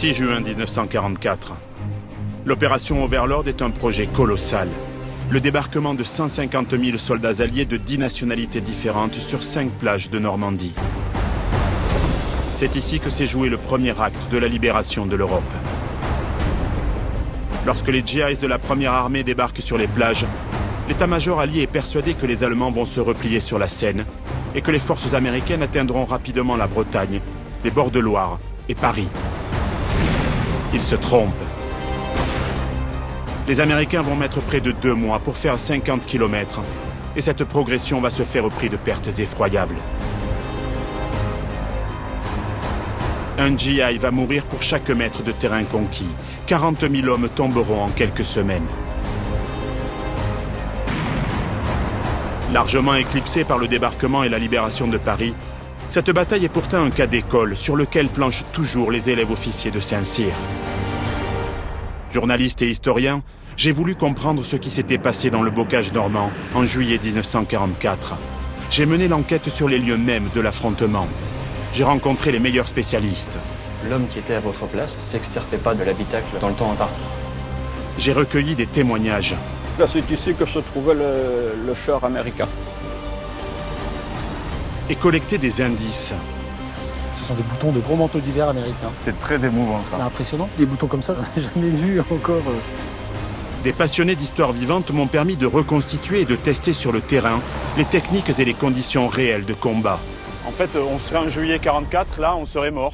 6 juin 1944. L'opération Overlord est un projet colossal. Le débarquement de 150 000 soldats alliés de 10 nationalités différentes sur 5 plages de Normandie. C'est ici que s'est joué le premier acte de la libération de l'Europe. Lorsque les GIs de la première armée débarquent sur les plages, l'état-major allié est persuadé que les Allemands vont se replier sur la Seine et que les forces américaines atteindront rapidement la Bretagne, les bords de Loire et Paris. Il se trompe. Les Américains vont mettre près de 2 mois pour faire 50 km et cette progression va se faire au prix de pertes effroyables. Un GI va mourir pour chaque mètre de terrain conquis. 40 000 hommes tomberont en quelques semaines. Largement éclipsée par le débarquement et la libération de Paris, cette bataille est pourtant un cas d'école sur lequel planchent toujours les élèves officiers de Saint-Cyr. Journaliste et historien, j'ai voulu comprendre ce qui s'était passé dans le bocage normand en juillet 1944. J'ai mené l'enquête sur les lieux mêmes de l'affrontement. J'ai rencontré les meilleurs spécialistes. L'homme qui était à votre place ne s'extirpait pas de l'habitacle dans le temps imparti. J'ai recueilli des témoignages. Là, c'est ici que se trouvait le char américain. Et collecté des indices. Ce sont des boutons de gros manteaux d'hiver américains. C'est très émouvant ça. C'est impressionnant. Des boutons comme ça, j'en ai jamais vu encore. Des passionnés d'histoire vivante m'ont permis de reconstituer et de tester sur le terrain les techniques et les conditions réelles de combat. En fait, on serait en juillet 44, là, on serait mort.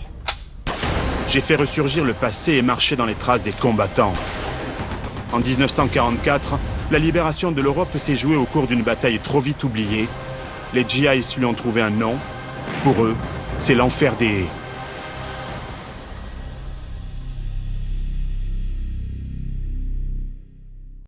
J'ai fait ressurgir le passé et marché dans les traces des combattants. En 1944, la libération de l'Europe s'est jouée au cours d'une bataille trop vite oubliée. Les GIs lui ont trouvé un nom. Pour eux, c'est l'enfer des haies.